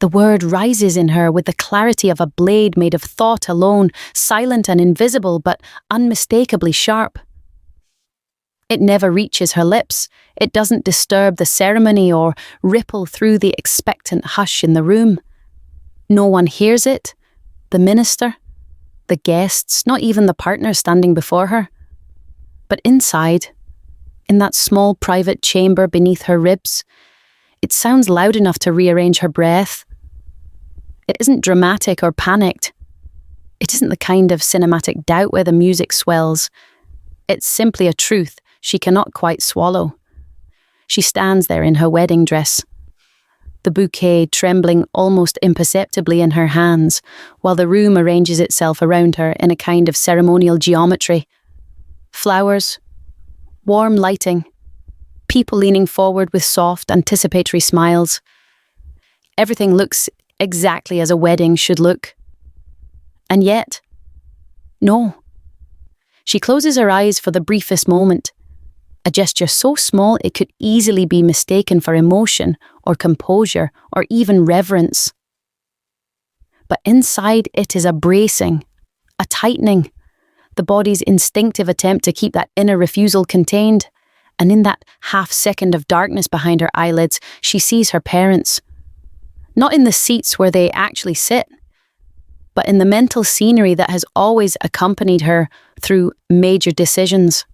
The word rises in her with the clarity of a blade made of thought alone, silent and invisible, but unmistakably sharp. It never reaches her lips. It doesn't disturb the ceremony or ripple through the expectant hush in the room. No one hears it. The minister, the guests, not even the partner standing before her. But inside, in that small private chamber beneath her ribs, it sounds loud enough to rearrange her breath. It isn't dramatic or panicked. It isn't the kind of cinematic doubt where the music swells. It's simply a truth she cannot quite swallow. She stands there in her wedding dress, the bouquet trembling almost imperceptibly in her hands, while the room arranges itself around her in a kind of ceremonial geometry. Flowers, warm lighting, people leaning forward with soft, anticipatory smiles. Everything looks exactly as a wedding should look. And yet, no. She closes her eyes for the briefest moment, a gesture so small it could easily be mistaken for emotion or composure or even reverence. But inside it is a bracing, a tightening, the body's instinctive attempt to keep that inner refusal contained. And in that half second of darkness behind her eyelids, she sees her parents. Not in the seats where they actually sit, but in the mental scenery that has always accompanied her through major decisions.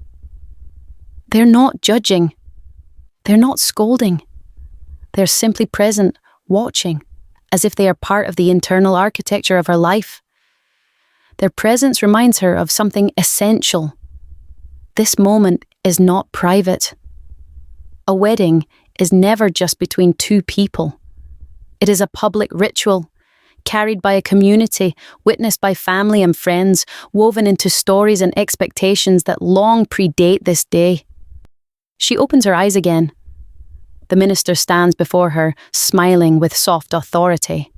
They're not judging. They're not scolding. They're simply present, watching, as if they are part of the internal architecture of her life. Their presence reminds her of something essential. This moment is not private. A wedding is never just between two people. It is a public ritual, carried by a community, witnessed by family and friends, woven into stories and expectations that long predate this day. She opens her eyes again. The minister stands before her, smiling with soft authority.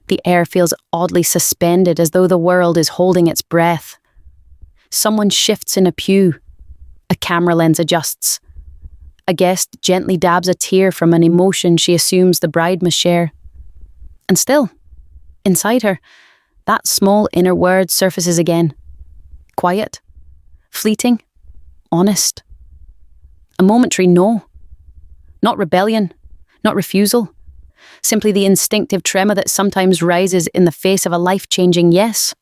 The air feels oddly suspended, as though the world is holding its breath. Someone shifts in a pew. A camera lens adjusts. A guest gently dabs a tear from an emotion she assumes the bride must share. And still, inside her, that small inner word surfaces again. Quiet, fleeting, honest. A momentary no. Not rebellion, not refusal. Simply the instinctive tremor that sometimes rises in the face of a life-changing yes.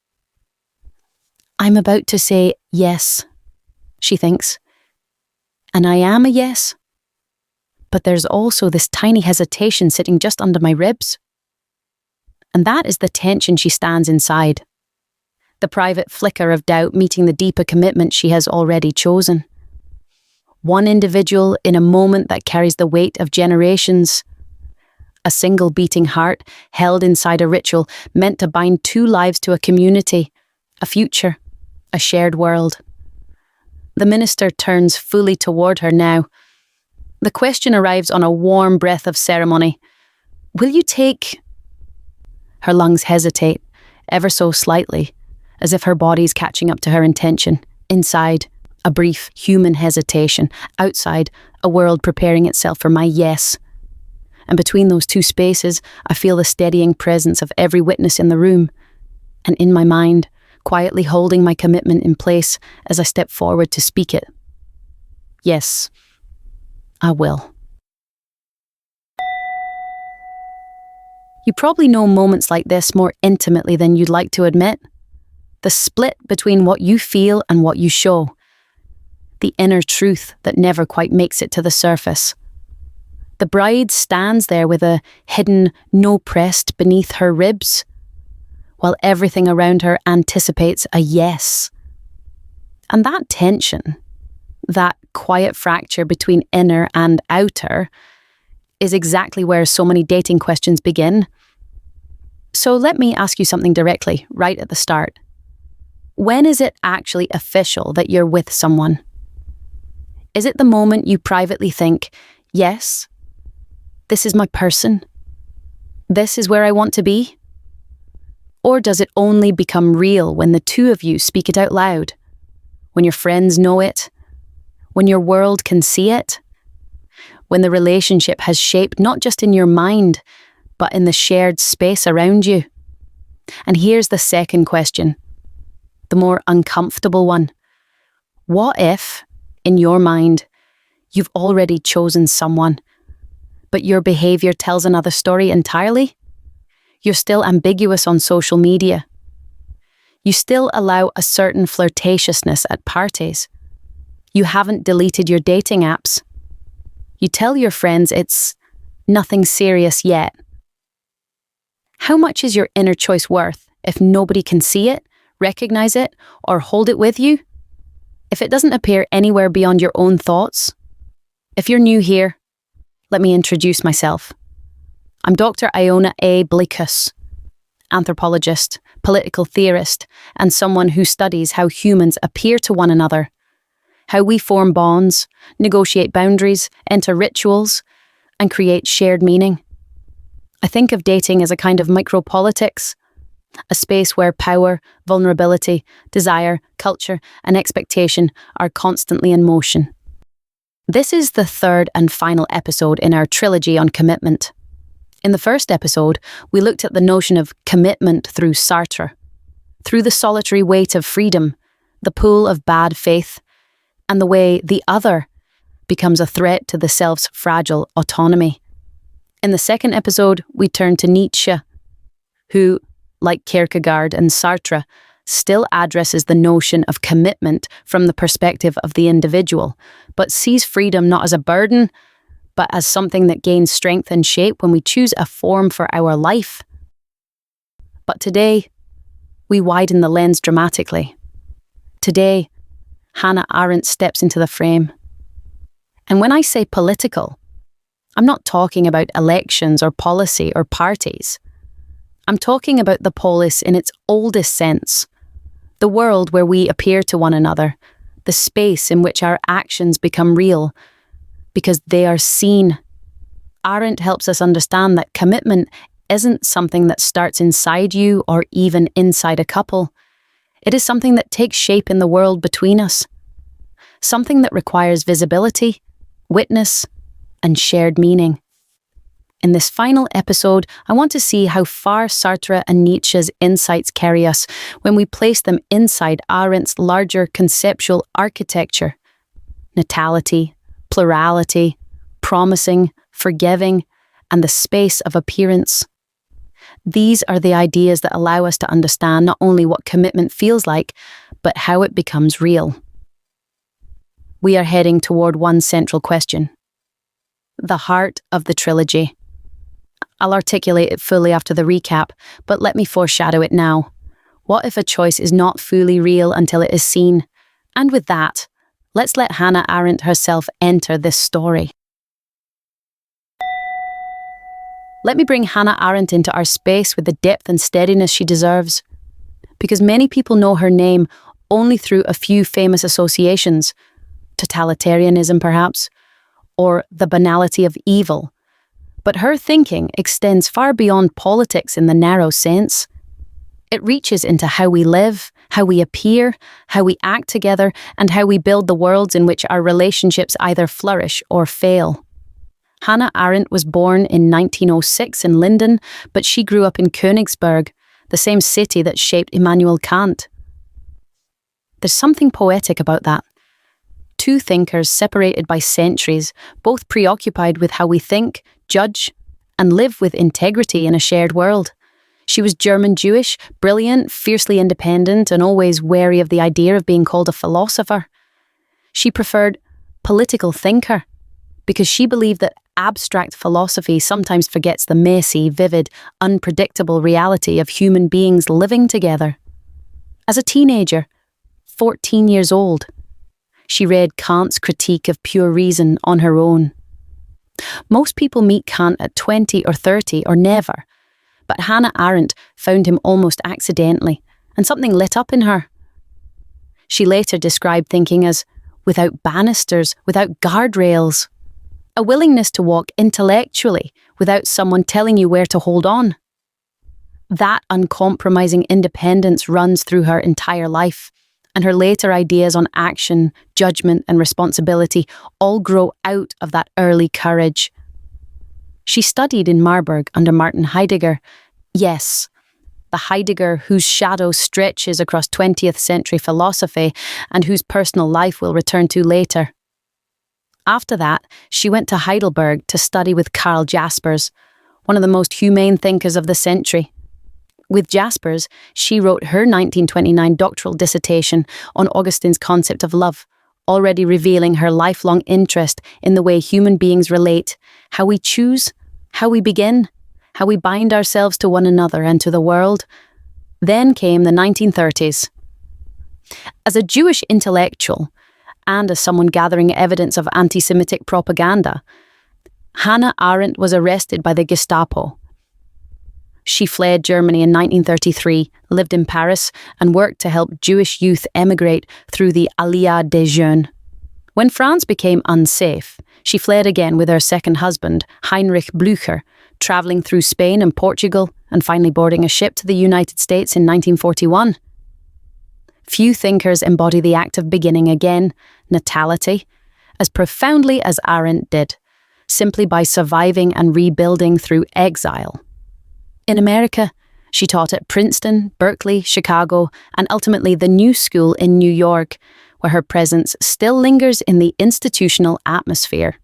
I'm about to say yes, she thinks. And I am a yes. But there's also this tiny hesitation sitting just under my ribs. And that is the tension she stands inside. The private flicker of doubt meeting the deeper commitment she has already chosen. One individual in a moment that carries the weight of generations. A single beating heart held inside a ritual meant to bind two lives to a community, a future, a shared world. The minister turns fully toward her now. The question arrives on a warm breath of ceremony. Will you take... Her lungs hesitate, ever so slightly, as if her body's catching up to her intention. Inside, a brief human hesitation. Outside, a world preparing itself for my yes. And between those two spaces, I feel the steadying presence of every witness in the room. And in my mind, quietly holding my commitment in place as I step forward to speak it. Yes, I will. You probably know moments like this more intimately than you'd like to admit. The split between what you feel and what you show. The inner truth that never quite makes it to the surface. The bride stands there with a hidden no pressed beneath her ribs, while everything around her anticipates a yes. And that tension, that quiet fracture between inner and outer, is exactly where so many dating questions begin. So let me ask you something directly, right at the start. When is it actually official that you're with someone? Is it the moment you privately think, yes, this is my person, this is where I want to be? Or does it only become real when the two of you speak it out loud? When your friends know it? When your world can see it? When the relationship has shaped not just in your mind, but in the shared space around you. And here's the second question, the more uncomfortable one. What if, in your mind, you've already chosen someone, but your behavior tells another story entirely? You're still ambiguous on social media. You still allow a certain flirtatiousness at parties. You haven't deleted your dating apps. You tell your friends it's nothing serious yet. How much is your inner choice worth if nobody can see it, recognize it, or hold it with you? If it doesn't appear anywhere beyond your own thoughts? If you're new here, let me introduce myself. I'm Dr. Iona A. Blichus, anthropologist, political theorist, and someone who studies how humans appear to one another, how we form bonds, negotiate boundaries, enter rituals, and create shared meaning. I think of dating as a kind of micropolitics, a space where power, vulnerability, desire, culture, and expectation are constantly in motion. This is the third and final episode in our trilogy on commitment. In the first episode, we looked at the notion of commitment through Sartre, through the solitary weight of freedom, the pull of bad faith, and the way the other becomes a threat to the self's fragile autonomy. In the second episode, we turned to Nietzsche, who, like Kierkegaard and Sartre, still addresses the notion of commitment from the perspective of the individual, but sees freedom not as a burden, but as something that gains strength and shape when we choose a form for our life. But today, we widen the lens dramatically. Today, Hannah Arendt steps into the frame. And when I say political, I'm not talking about elections or policy or parties. I'm talking about the polis in its oldest sense, the world where we appear to one another, the space in which our actions become real, because they are seen. Arendt helps us understand that commitment isn't something that starts inside you or even inside a couple. It is something that takes shape in the world between us, something that requires visibility, witness, and shared meaning. In this final episode, I want to see how far Sartre and Nietzsche's insights carry us when we place them inside Arendt's larger conceptual architecture. Natality, plurality, promising, forgiving, and the space of appearance. These are the ideas that allow us to understand not only what commitment feels like, but how it becomes real. We are heading toward one central question: the heart of the trilogy. I'll articulate it fully after the recap, but let me foreshadow it now. What if a choice is not fully real until it is seen? And with that, let's let Hannah Arendt herself enter this story. Let me bring Hannah Arendt into our space with the depth and steadiness she deserves. Because many people know her name only through a few famous associations, totalitarianism perhaps, or the banality of evil. But her thinking extends far beyond politics in the narrow sense. It reaches into how we live, how we appear, how we act together, and how we build the worlds in which our relationships either flourish or fail. Hannah Arendt was born in 1906 in Linden, but she grew up in Königsberg, the same city that shaped Immanuel Kant. There's something poetic about that. Two thinkers separated by centuries, both preoccupied with how we think, judge, and live with integrity in a shared world. She was German-Jewish, brilliant, fiercely independent, and always wary of the idea of being called a philosopher. She preferred political thinker because she believed that abstract philosophy sometimes forgets the messy, vivid, unpredictable reality of human beings living together. As a teenager, 14 years old, she read Kant's Critique of Pure Reason on her own. Most people meet Kant at 20 or 30 or never, but Hannah Arendt found him almost accidentally, and something lit up in her. She later described thinking as without banisters, without guardrails, a willingness to walk intellectually without someone telling you where to hold on. That uncompromising independence runs through her entire life, and her later ideas on action, judgment, and responsibility all grow out of that early courage. She studied in Marburg under Martin Heidegger. Yes, the Heidegger whose shadow stretches across 20th century philosophy and whose personal life we'll return to later. After that, she went to Heidelberg to study with Karl Jaspers, one of the most humane thinkers of the century. With Jaspers, she wrote her 1929 doctoral dissertation on Augustine's concept of love, already revealing her lifelong interest in the way human beings relate, how we choose, how we begin, how we bind ourselves to one another and to the world. Then came the 1930s. As a Jewish intellectual, and as someone gathering evidence of anti-Semitic propaganda, Hannah Arendt was arrested by the Gestapo. She fled Germany in 1933, lived in Paris, and worked to help Jewish youth emigrate through the Aliyah des Jeunes. When France became unsafe, she fled again with her second husband, Heinrich Blücher, travelling through Spain and Portugal, and finally boarding a ship to the United States in 1941. Few thinkers embody the act of beginning again, natality, as profoundly as Arendt did, simply by surviving and rebuilding through exile. In America, she taught at Princeton, Berkeley, Chicago, and ultimately the New School in New York, where her presence still lingers in the institutional atmosphere.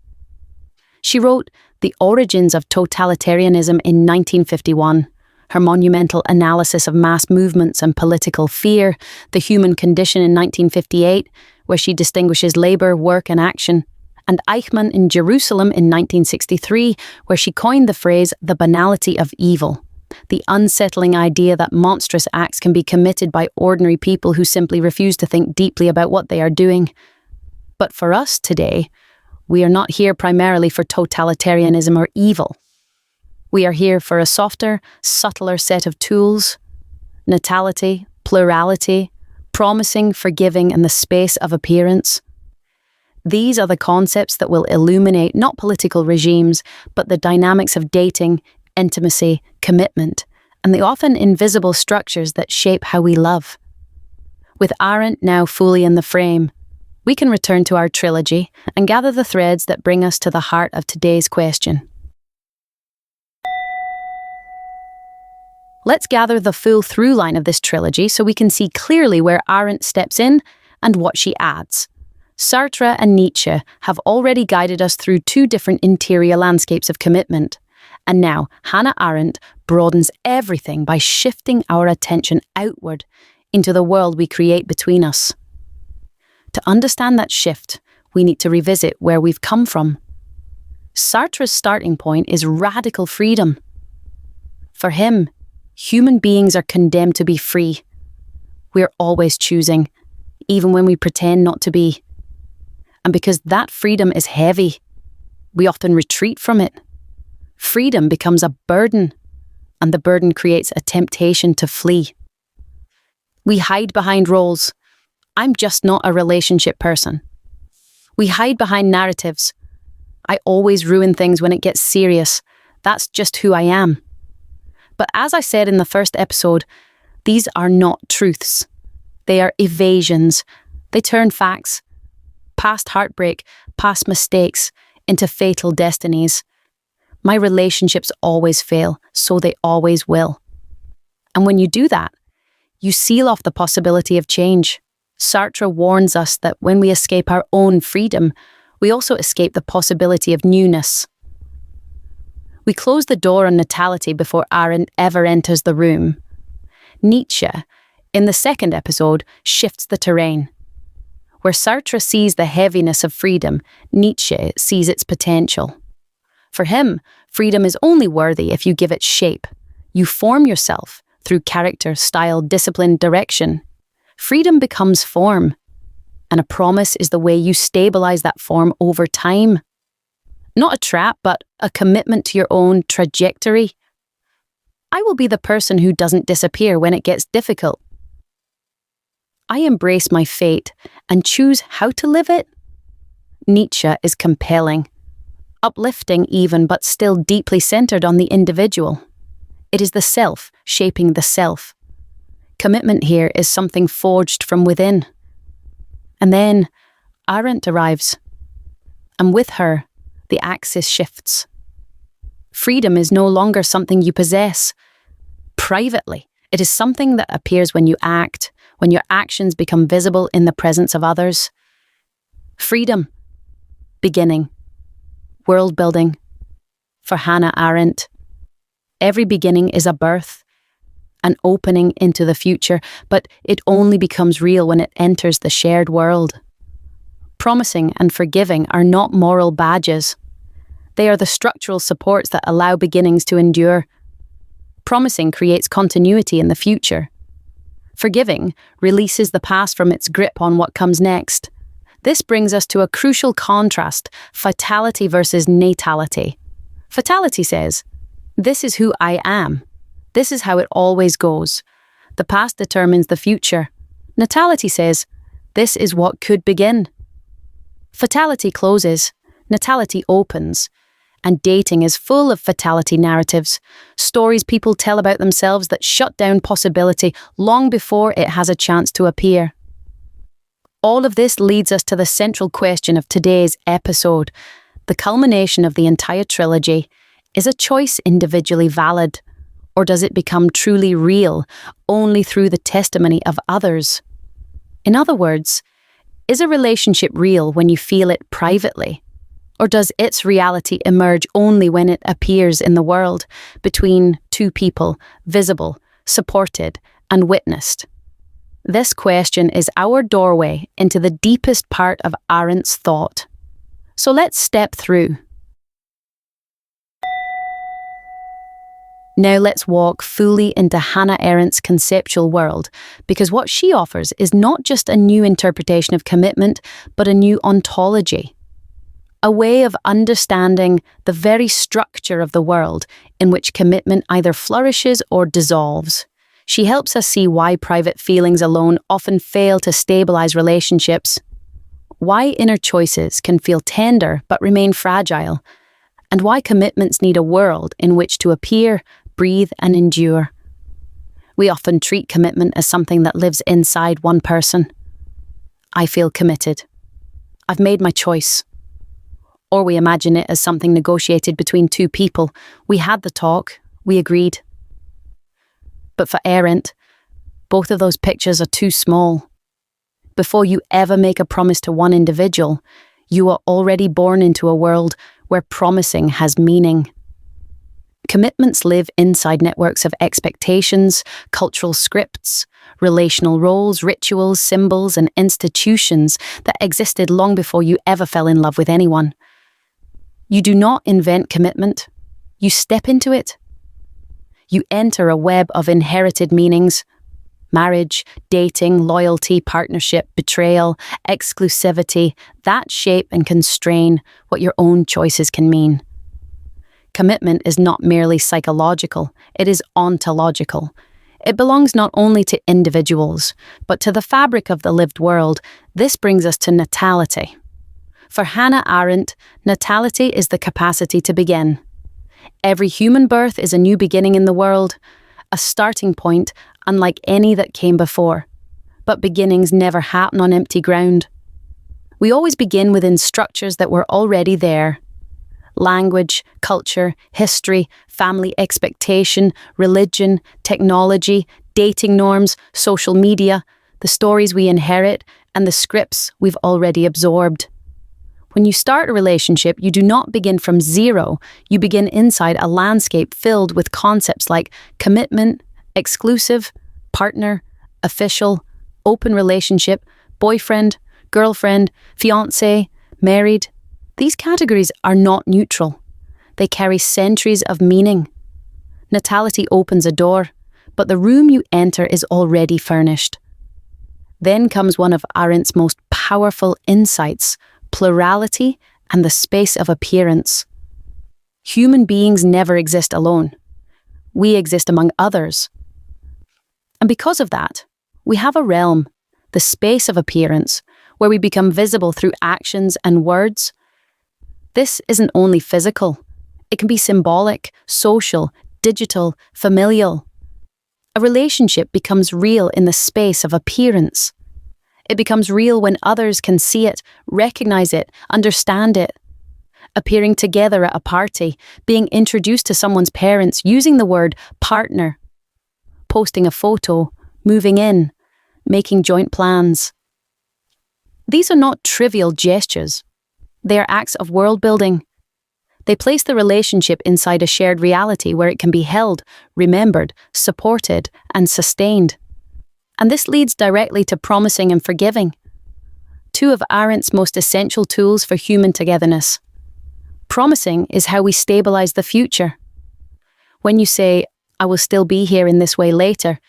She wrote The Origins of Totalitarianism in 1951, her monumental analysis of mass movements and political fear, The Human Condition in 1958, where she distinguishes labour, work and action, and Eichmann in Jerusalem in 1963, where she coined the phrase the banality of evil, the unsettling idea that monstrous acts can be committed by ordinary people who simply refuse to think deeply about what they are doing. But for us today, we are not here primarily for totalitarianism or evil. We are here for a softer, subtler set of tools: natality, plurality, promising, forgiving, and the space of appearance. These are the concepts that will illuminate not political regimes, but the dynamics of dating, intimacy, commitment, and the often invisible structures that shape how we love. With Arendt now fully in the frame, we can return to our trilogy and gather the threads that bring us to the heart of today's question. Let's gather the full through line of this trilogy so we can see clearly where Arendt steps in and what she adds. Sartre and Nietzsche have already guided us through two different interior landscapes of commitment. And now Hannah Arendt broadens everything by shifting our attention outward into the world we create between us. To understand that shift, we need to revisit where we've come from. Sartre's starting point is radical freedom. For him, human beings are condemned to be free. We're always choosing, even when we pretend not to be. And because that freedom is heavy, we often retreat from it. Freedom becomes a burden, and the burden creates a temptation to flee. We hide behind roles. I'm just not a relationship person. We hide behind narratives. I always ruin things when it gets serious. That's just who I am. But as I said in the first episode, these are not truths. They are evasions. They turn facts, past heartbreak, past mistakes, into fatal destinies. My relationships always fail, so they always will. And when you do that, you seal off the possibility of change. Sartre warns us that when we escape our own freedom, we also escape the possibility of newness. We close the door on natality before Arendt ever enters the room. Nietzsche, in the second episode, shifts the terrain. Where Sartre sees the heaviness of freedom, Nietzsche sees its potential. For him, freedom is only worthy if you give it shape. You form yourself through character, style, discipline, direction. Freedom becomes form, and a promise is the way you stabilize that form over time. Not a trap, but a commitment to your own trajectory. I will be the person who doesn't disappear when it gets difficult. I embrace my fate and choose how to live it. Nietzsche is compelling, uplifting even, but still deeply centered on the individual. It is the self shaping the self. Commitment here is something forged from within. And then Arendt arrives, and with her, the axis shifts. Freedom is no longer something you possess privately. It is something that appears when you act, when your actions become visible in the presence of others. Freedom, beginning, world building. For Hannah Arendt, every beginning is a birth, an opening into the future, but it only becomes real when it enters the shared world. Promising and forgiving are not moral badges. They are the structural supports that allow beginnings to endure. Promising creates continuity in the future. Forgiving releases the past from its grip on what comes next. This brings us to a crucial contrast: fatality versus natality. Fatality says, "This is who I am. This is how it always goes. The past determines the future." Natality says, "This is what could begin." Fatality closes, natality opens. And dating is full of fatality narratives, stories people tell about themselves that shut down possibility long before it has a chance to appear. All of this leads us to the central question of today's episode. The culmination of the entire trilogy: is a choice individually valid, or does it become truly real only through the testimony of others? In other words, is a relationship real when you feel it privately? Or does its reality emerge only when it appears in the world, between two people, visible, supported, and witnessed? This question is our doorway into the deepest part of Arendt's thought. So let's step through. Now let's walk fully into Hannah Arendt's conceptual world, because what she offers is not just a new interpretation of commitment, but a new ontology. A way of understanding the very structure of the world in which commitment either flourishes or dissolves. She helps us see why private feelings alone often fail to stabilize relationships, why inner choices can feel tender but remain fragile, and why commitments need a world in which to appear, breathe, and endure. We often treat commitment as something that lives inside one person. I feel committed. I've made my choice. Or we imagine it as something negotiated between two people. We had the talk, we agreed. But for Arendt, both of those pictures are too small. Before you ever make a promise to one individual, you are already born into a world where promising has meaning. Commitments live inside networks of expectations, cultural scripts, relational roles, rituals, symbols, and institutions that existed long before you ever fell in love with anyone. You do not invent commitment. You step into it. You enter a web of inherited meanings: marriage, dating, loyalty, partnership, betrayal, exclusivity, that shape and constrain what your own choices can mean. Commitment is not merely psychological, it is ontological. It belongs not only to individuals, but to the fabric of the lived world. This brings us to natality. For Hannah Arendt, natality is the capacity to begin. Every human birth is a new beginning in the world, a starting point unlike any that came before. But beginnings never happen on empty ground. We always begin within structures that were already there. Language, culture, history, family expectation, religion, technology, dating norms, social media, the stories we inherit, and the scripts we've already absorbed. When you start a relationship, you do not begin from zero. You begin inside a landscape filled with concepts like commitment, exclusive, partner, official, open relationship, boyfriend, girlfriend, fiancé, married. These categories are not neutral. They carry centuries of meaning. Natality opens a door, but the room you enter is already furnished. Then comes one of Arendt's most powerful insights: plurality and the space of appearance. Human beings never exist alone. We exist among others. And because of that, we have a realm, the space of appearance, where we become visible through actions and words. This isn't only physical. It can be symbolic, social, digital, familial. A relationship becomes real in the space of appearance. It becomes real when others can see it, recognize it, understand it. appearing together at a party, being introduced to someone's parents, using the word partner, posting a photo, moving in, making joint plans. These are not trivial gestures. They are acts of world building. They place the relationship inside a shared reality where it can be held, remembered, supported, and sustained. And this leads directly to promising and forgiving, two of Arendt's most essential tools for human togetherness. Promising is how we stabilize the future. When you say, "I will still be here in this way later,"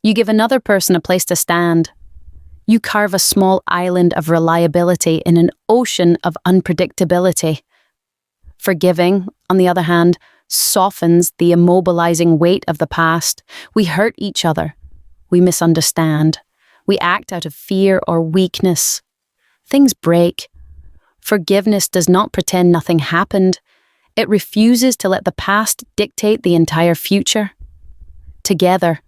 you give another person a place to stand. You carve a small island of reliability in an ocean of unpredictability. Forgiving, on the other hand, softens the immobilizing weight of the past. We hurt each other. We misunderstand. We act out of fear or weakness. Things break. Forgiveness does not pretend nothing happened. It refuses to let the past dictate the entire future. Together,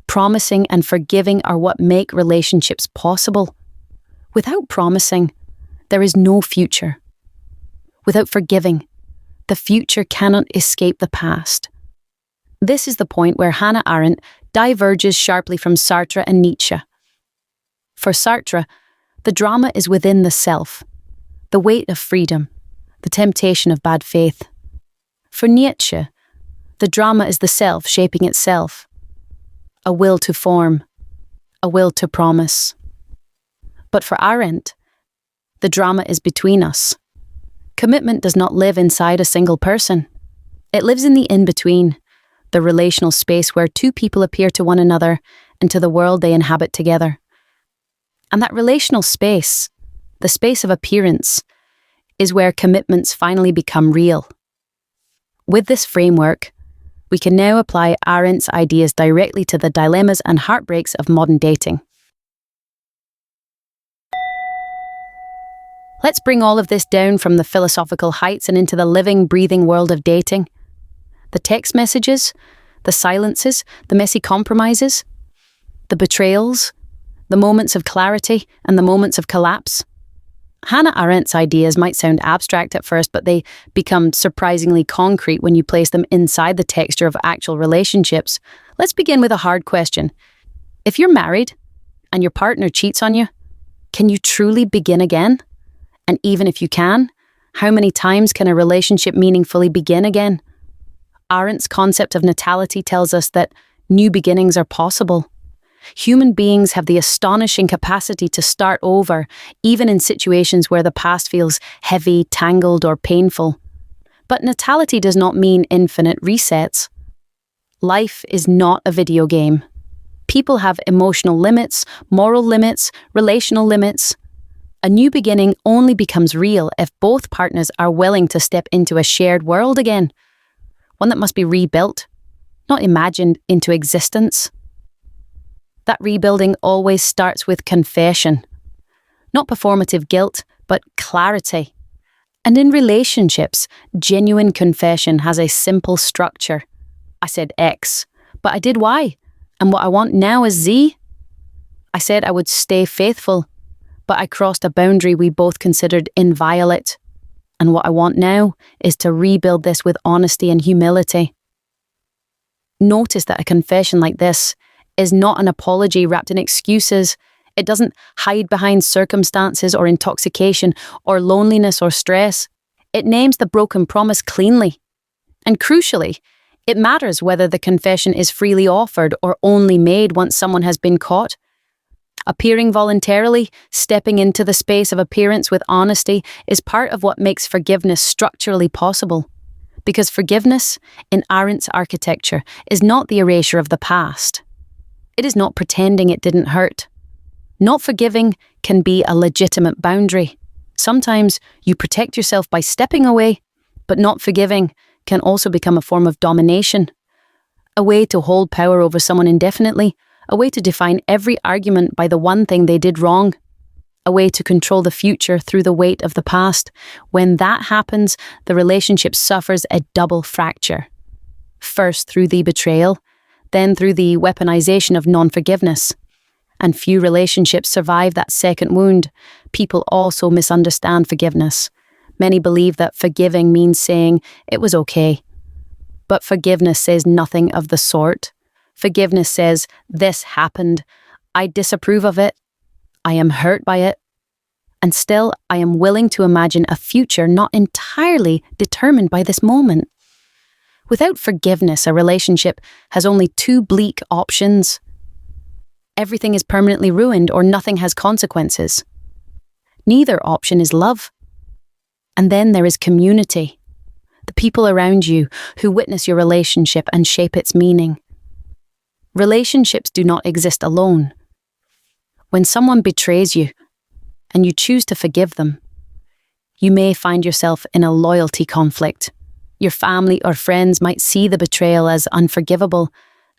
promising and forgiving are what make relationships possible. Without promising, there is no future. Without forgiving, the future cannot escape the past. This is the point where Hannah Arendt diverges sharply from Sartre and Nietzsche. For Sartre, the drama is within the self, the weight of freedom, the temptation of bad faith. For Nietzsche, the drama is the self shaping itself, a will to form, a will to promise. But for Arendt, the drama is between us. Commitment does not live inside a single person. It lives in the in-between, the relational space where two people appear to one another and to the world they inhabit together. And that relational space, the space of appearance, is where commitments finally become real. With this framework, we can now apply Arendt's ideas directly to the dilemmas and heartbreaks of modern dating. Let's bring all of this down from the philosophical heights and into the living, breathing world of dating. The text messages, the silences, the messy compromises, the betrayals, the moments of clarity and the moments of collapse. Hannah Arendt's ideas might sound abstract at first, but they become surprisingly concrete when you place them inside the texture of actual relationships. Let's begin with a hard question. If you're married and your partner cheats on you, can you truly begin again? And even if you can, how many times can a relationship meaningfully begin again? Arendt's concept of natality tells us that new beginnings are possible. Human beings have the astonishing capacity to start over, even in situations where the past feels heavy, tangled, or painful. But natality does not mean infinite resets. Life is not a video game. People have emotional limits, moral limits, relational limits. A new beginning only becomes real if both partners are willing to step into a shared world again, one that must be rebuilt, not imagined into existence. That rebuilding always starts with confession. Not performative guilt, but clarity. And in relationships, genuine confession has a simple structure. I said X, but I did Y. And what I want now is Z. I said I would stay faithful, but I crossed a boundary we both considered inviolate. And what I want now is to rebuild this with honesty and humility. Notice that a confession like this is not an apology wrapped in excuses. It doesn't hide behind circumstances or intoxication or loneliness or stress. It names the broken promise cleanly. And crucially, it matters whether the confession is freely offered or only made once someone has been caught. Appearing voluntarily, stepping into the space of appearance with honesty is part of what makes forgiveness structurally possible. Because forgiveness, in Arendt's architecture, is not the erasure of the past. It is not pretending it didn't hurt. Not forgiving can be a legitimate boundary. Sometimes you protect yourself by stepping away, but not forgiving can also become a form of domination. A way to hold power over someone indefinitely, a way to define every argument by the one thing they did wrong, a way to control the future through the weight of the past. When that happens, the relationship suffers a double fracture. First through the betrayal, then through the weaponization of non-forgiveness. And few relationships survive that second wound. People also misunderstand forgiveness. Many believe that forgiving means saying, "It was okay." But forgiveness says nothing of the sort. Forgiveness says, "This happened. I disapprove of it. I am hurt by it. And still, I am willing to imagine a future not entirely determined by this moment." Without forgiveness, a relationship has only two bleak options. Everything is permanently ruined or nothing has consequences. Neither option is love. And then there is community. The people around you who witness your relationship and shape its meaning. Relationships do not exist alone. When someone betrays you and you choose to forgive them, you may find yourself in a loyalty conflict. Your family or friends might see the betrayal as unforgivable,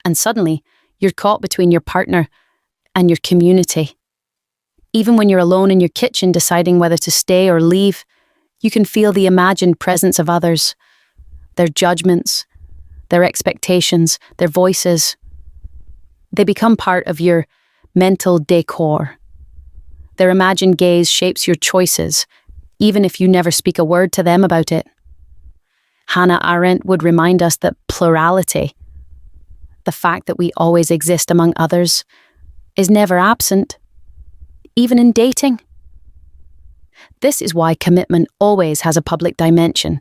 and suddenly you're caught between your partner and your community. Even when you're alone in your kitchen deciding whether to stay or leave, you can feel the imagined presence of others, their judgments, their expectations, their voices. They become part of your mental decor. Their imagined gaze shapes your choices, even if you never speak a word to them about it. Hannah Arendt would remind us that plurality, the fact that we always exist among others, is never absent, even in dating. This is why commitment always has a public dimension.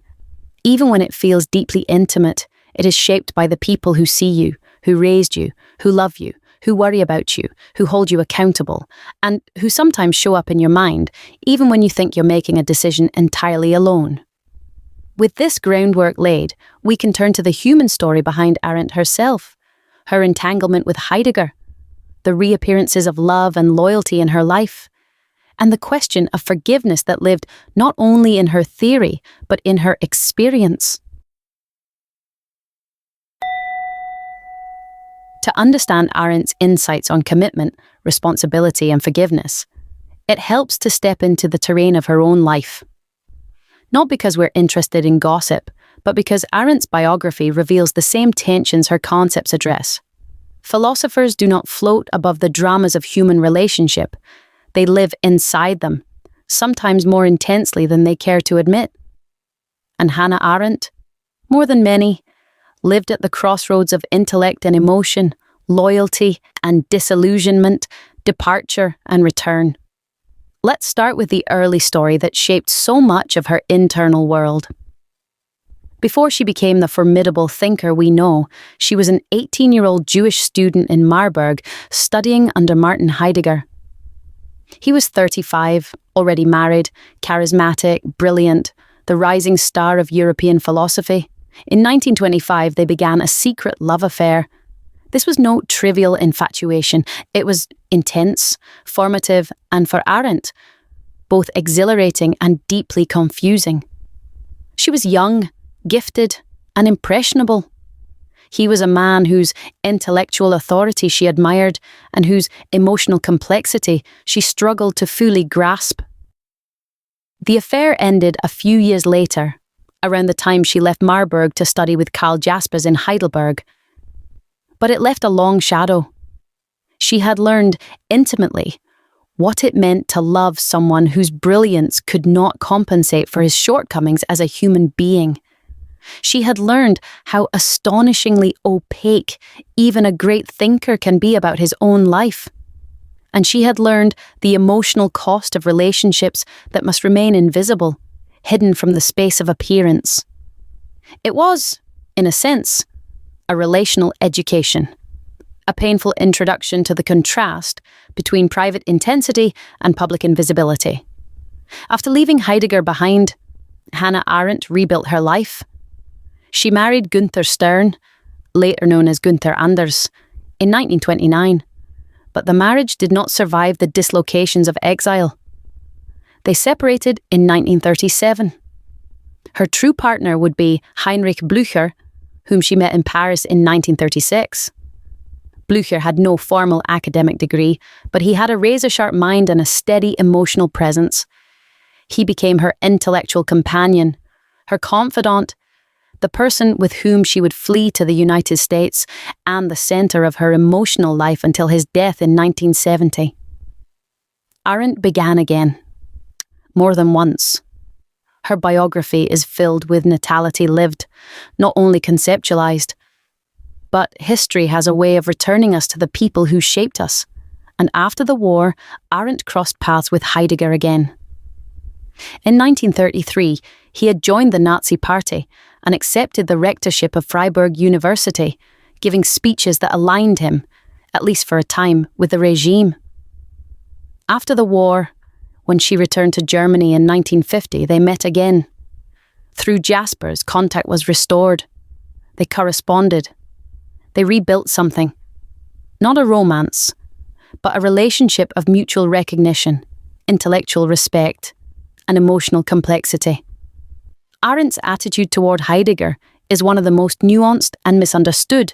Even when it feels deeply intimate, it is shaped by the people who see you, who raised you, who love you, who worry about you, who hold you accountable, and who sometimes show up in your mind, even when you think you're making a decision entirely alone. With this groundwork laid, we can turn to the human story behind Arendt herself, her entanglement with Heidegger, the reappearances of love and loyalty in her life, and the question of forgiveness that lived not only in her theory, but in her experience. To understand Arendt's insights on commitment, responsibility, and forgiveness, it helps to step into the terrain of her own life. Not because we're interested in gossip, but because Arendt's biography reveals the same tensions her concepts address. Philosophers do not float above the dramas of human relationship. They live inside them, sometimes more intensely than they care to admit. And Hannah Arendt, more than many, lived at the crossroads of intellect and emotion, loyalty and disillusionment, departure and return. Let's start with the early story that shaped so much of her internal world. Before she became the formidable thinker we know, she was an 18-year-old Jewish student in Marburg studying under Martin Heidegger. He was 35, already married, charismatic, brilliant, the rising star of European philosophy. In 1925, they began a secret love affair. This was no trivial infatuation. It was intense, formative, and for Arendt, both exhilarating and deeply confusing. She was young, gifted, and impressionable. He was a man whose intellectual authority she admired and whose emotional complexity she struggled to fully grasp. The affair ended a few years later, around the time she left Marburg to study with Karl Jaspers in Heidelberg. But it left a long shadow. She had learned intimately what it meant to love someone whose brilliance could not compensate for his shortcomings as a human being. She had learned how astonishingly opaque even a great thinker can be about his own life. And she had learned the emotional cost of relationships that must remain invisible, hidden from the space of appearance. It was, in a sense, a relational education, a painful introduction to the contrast between private intensity and public invisibility. After leaving Heidegger behind, Hannah Arendt rebuilt her life. She married Günther Stern, later known as Günther Anders, in 1929, but the marriage did not survive the dislocations of exile. They separated in 1937. Her true partner would be Heinrich Blücher, whom she met in Paris in 1936. Blücher had no formal academic degree, but he had a razor-sharp mind and a steady emotional presence. He became her intellectual companion, her confidant, the person with whom she would flee to the United States, and the center of her emotional life until his death in 1970. Arendt began again, more than once. Her biography is filled with natality lived, not only conceptualized. But history has a way of returning us to the people who shaped us. And after the war, Arendt crossed paths with Heidegger again. In 1933, he had joined the Nazi Party and accepted the rectorship of Freiburg University, giving speeches that aligned him, at least for a time, with the regime. After the war, when she returned to Germany in 1950, they met again. Through Jaspers, contact was restored. They corresponded. They rebuilt something. Not a romance, but a relationship of mutual recognition, intellectual respect, and emotional complexity. Arendt's attitude toward Heidegger is one of the most nuanced and misunderstood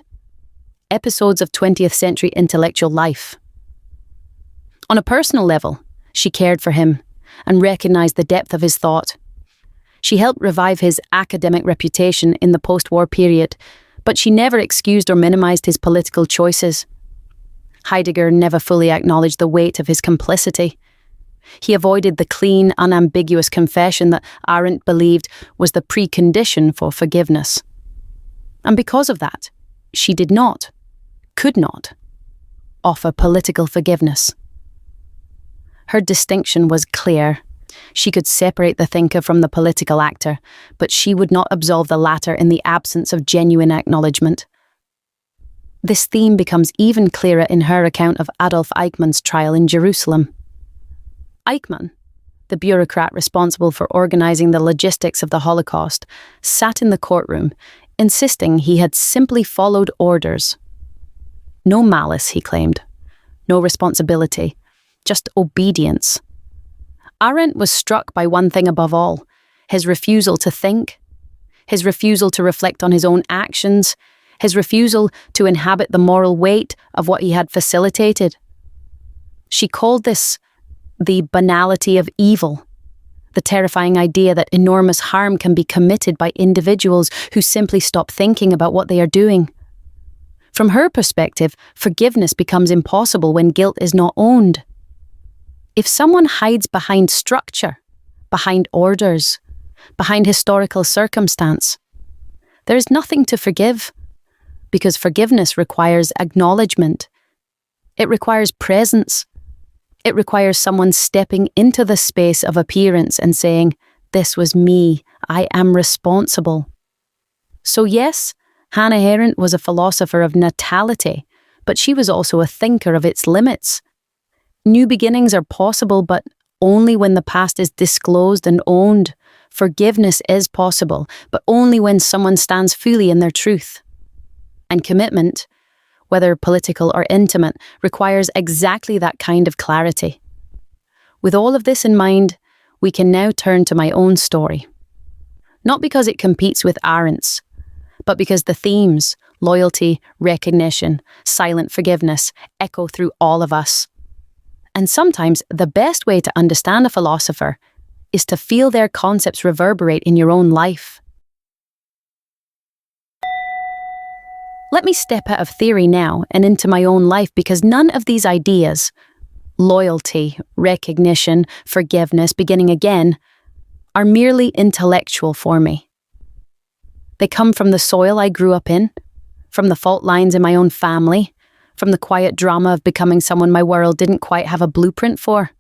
episodes of 20th century intellectual life. On a personal level, she cared for him and recognized the depth of his thought. She helped revive his academic reputation in the post-war period, but she never excused or minimized his political choices. Heidegger never fully acknowledged the weight of his complicity. He avoided the clean, unambiguous confession that Arendt believed was the precondition for forgiveness. And because of that, she did not, could not, offer political forgiveness. Her distinction was clear. She could separate the thinker from the political actor, but she would not absolve the latter in the absence of genuine acknowledgement. This theme becomes even clearer in her account of Adolf Eichmann's trial in Jerusalem. Eichmann, the bureaucrat responsible for organizing the logistics of the Holocaust, sat in the courtroom, insisting he had simply followed orders. No malice, he claimed. No responsibility. Just obedience. Arendt was struck by one thing above all: his refusal to think, his refusal to reflect on his own actions, his refusal to inhabit the moral weight of what he had facilitated. She called this the banality of evil, the terrifying idea that enormous harm can be committed by individuals who simply stop thinking about what they are doing. From her perspective, forgiveness becomes impossible when guilt is not owned. If someone hides behind structure, behind orders, behind historical circumstance, there is nothing to forgive, because forgiveness requires acknowledgement. It requires presence. It requires someone stepping into the space of appearance and saying, "This was me, I am responsible." So yes, Hannah Arendt was a philosopher of natality, but she was also a thinker of its limits. New beginnings are possible, but only when the past is disclosed and owned. Forgiveness is possible, but only when someone stands fully in their truth. And commitment, whether political or intimate, requires exactly that kind of clarity. With all of this in mind, we can now turn to my own story. Not because it competes with Arendt's, but because the themes, loyalty, recognition, silent forgiveness, echo through all of us. And sometimes the best way to understand a philosopher is to feel their concepts reverberate in your own life. Let me step out of theory now and into my own life, because none of these ideas, loyalty, recognition, forgiveness, beginning again, are merely intellectual for me. They come from the soil I grew up in, from the fault lines in my own family, from the quiet drama of becoming someone my world didn't quite have a blueprint for.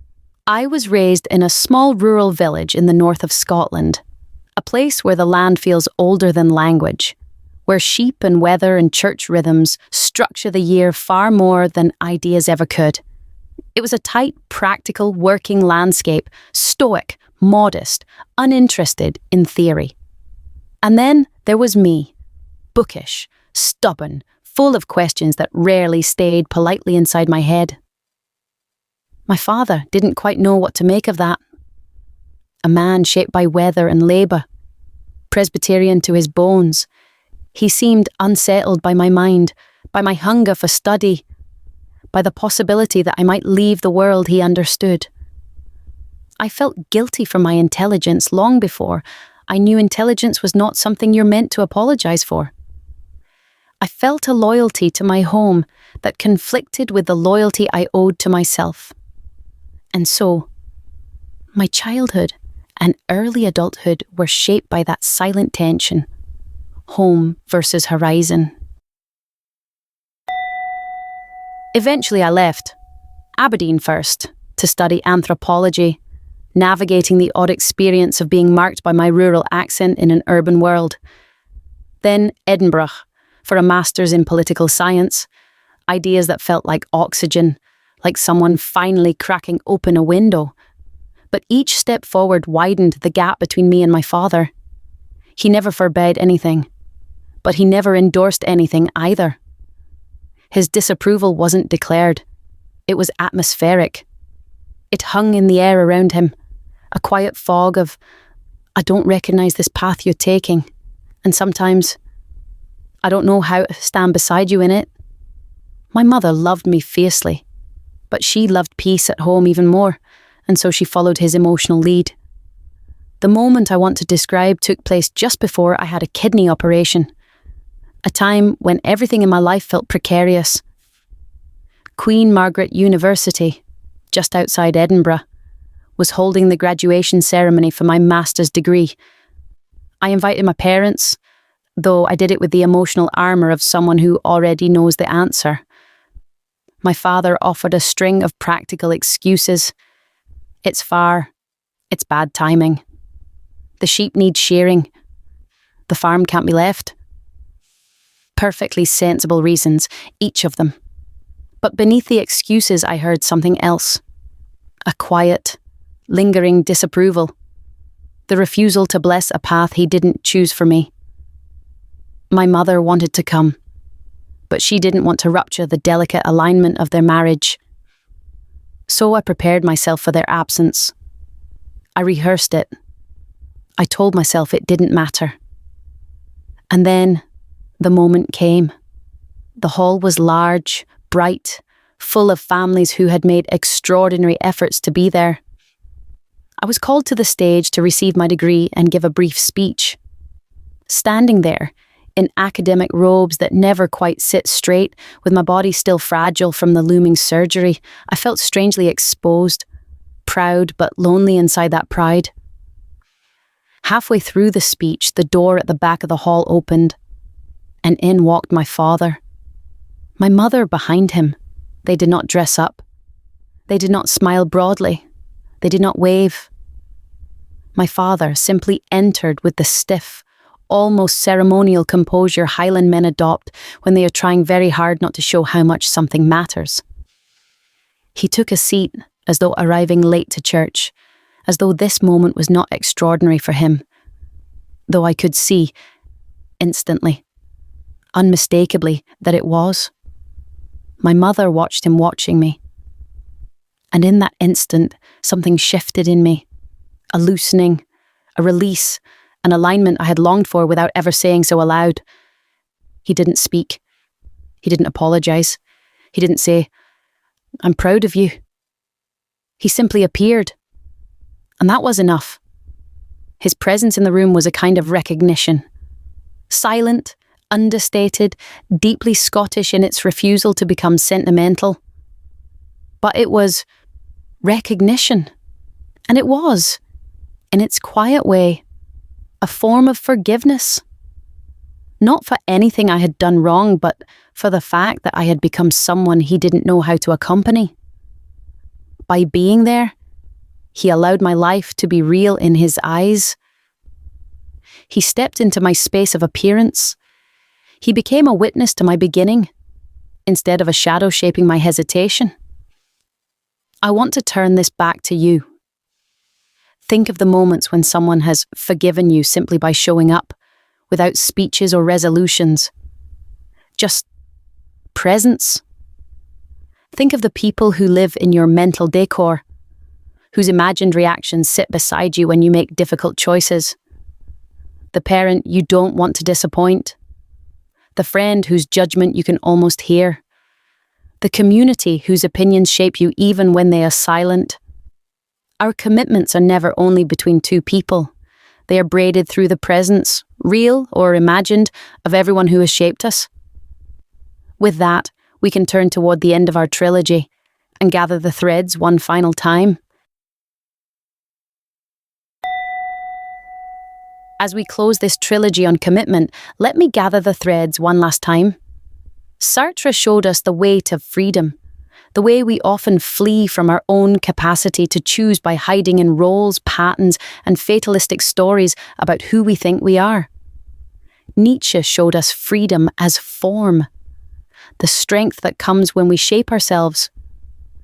I was raised in a small rural village in the north of Scotland, a place where the land feels older than language, where sheep and weather and church rhythms structure the year far more than ideas ever could. It was a tight, practical, working landscape, stoic, modest, uninterested in theory. And then there was me, bookish, stubborn, full of questions that rarely stayed politely inside my head. My father didn't quite know what to make of that. A man shaped by weather and labour, Presbyterian to his bones, he seemed unsettled by my mind, by my hunger for study, by the possibility that I might leave the world he understood. I felt guilty for my intelligence long before I knew intelligence was not something you're meant to apologise for. I felt a loyalty to my home that conflicted with the loyalty I owed to myself. And so, my childhood and early adulthood were shaped by that silent tension, home versus horizon. Eventually I left, Aberdeen first, to study anthropology, navigating the odd experience of being marked by my rural accent in an urban world. Then Edinburgh, for a master's in political science, ideas that felt like oxygen, like someone finally cracking open a window. But each step forward widened the gap between me and my father. He never forbade anything, but he never endorsed anything either. His disapproval wasn't declared. It was atmospheric. It hung in the air around him, a quiet fog of, I don't recognize this path you're taking, and sometimes, I don't know how to stand beside you in it. My mother loved me fiercely, but she loved peace at home even more, and so she followed his emotional lead. The moment I want to describe took place just before I had a kidney operation, a time when everything in my life felt precarious. Queen Margaret University, just outside Edinburgh, was holding the graduation ceremony for my master's degree. I invited my parents, though I did it with the emotional armour of someone who already knows the answer. My father offered a string of practical excuses. It's far. It's bad timing. The sheep need shearing. The farm can't be left. Perfectly sensible reasons, each of them. But beneath the excuses I heard something else. A quiet, lingering disapproval. The refusal to bless a path he didn't choose for me. My mother wanted to come, but she didn't want to rupture the delicate alignment of their marriage. So I prepared myself for their absence. I rehearsed it. I told myself it didn't matter. And then the moment came. The hall was large, bright, full of families who had made extraordinary efforts to be there. I was called to the stage to receive my degree and give a brief speech. Standing there, in academic robes that never quite sit straight, with my body still fragile from the looming surgery, I felt strangely exposed, proud but lonely inside that pride. Halfway through the speech, the door at the back of the hall opened, and in walked my father. My mother behind him. They did not dress up. They did not smile broadly. They did not wave. My father simply entered with the stiff, almost ceremonial composure Highland men adopt when they are trying very hard not to show how much something matters. He took a seat as though arriving late to church, as though this moment was not extraordinary for him, though I could see, instantly, unmistakably, that it was. My mother watched him watching me, and in that instant, something shifted in me, a loosening, a release, an alignment I had longed for without ever saying so aloud. He didn't speak. He didn't apologize. He didn't say, "I'm proud of you." He simply appeared. And that was enough. His presence in the room was a kind of recognition. Silent, understated, deeply Scottish in its refusal to become sentimental. But it was recognition. And it was, in its quiet way, a form of forgiveness. Not for anything I had done wrong, but for the fact that I had become someone he didn't know how to accompany. By being there, he allowed my life to be real in his eyes. He stepped into my space of appearance. He became a witness to my beginning, instead of a shadow shaping my hesitation. I want to turn this back to you. Think of the moments when someone has forgiven you simply by showing up, without speeches or resolutions. Just presence. Think of the people who live in your mental decor, whose imagined reactions sit beside you when you make difficult choices. The parent you don't want to disappoint. The friend whose judgment you can almost hear. The community whose opinions shape you even when they are silent. Our commitments are never only between two people. They are braided through the presence, real or imagined, of everyone who has shaped us. With that, we can turn toward the end of our trilogy and gather the threads one final time. As we close this trilogy on commitment, let me gather the threads one last time. Sartre showed us the weight of freedom, the way we often flee from our own capacity to choose by hiding in roles, patterns, and fatalistic stories about who we think we are. Nietzsche showed us freedom as form, the strength that comes when we shape ourselves,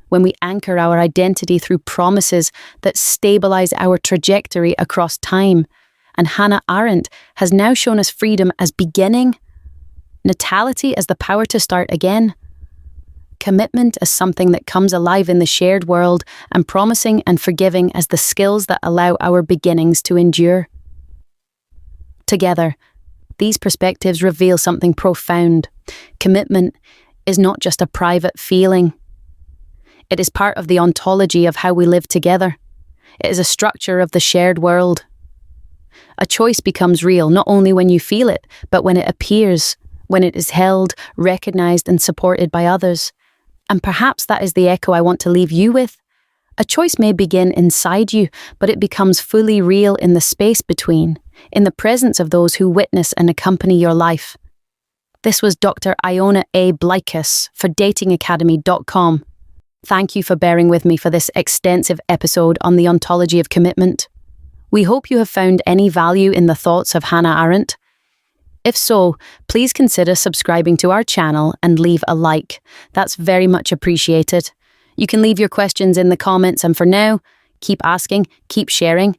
when we anchor our identity through promises that stabilize our trajectory across time. And Hannah Arendt has now shown us freedom as beginning, natality as the power to start again, commitment as something that comes alive in the shared world, and promising and forgiving as the skills that allow our beginnings to endure. Together, these perspectives reveal something profound. Commitment is not just a private feeling. It is part of the ontology of how we live together. It is a structure of the shared world. A choice becomes real not only when you feel it, but when it appears, when it is held, recognized, and supported by others. And perhaps that is the echo I want to leave you with. A choice may begin inside you, but it becomes fully real in the space between, in the presence of those who witness and accompany your life. This was Dr. Iona A. Blichus for datingacademy.com. Thank you for bearing with me for this extensive episode on the ontology of commitment. We hope you have found any value in the thoughts of Hannah Arendt. If so, please consider subscribing to our channel and leave a like. That's very much appreciated. You can leave your questions in the comments, and for now, keep asking, keep sharing,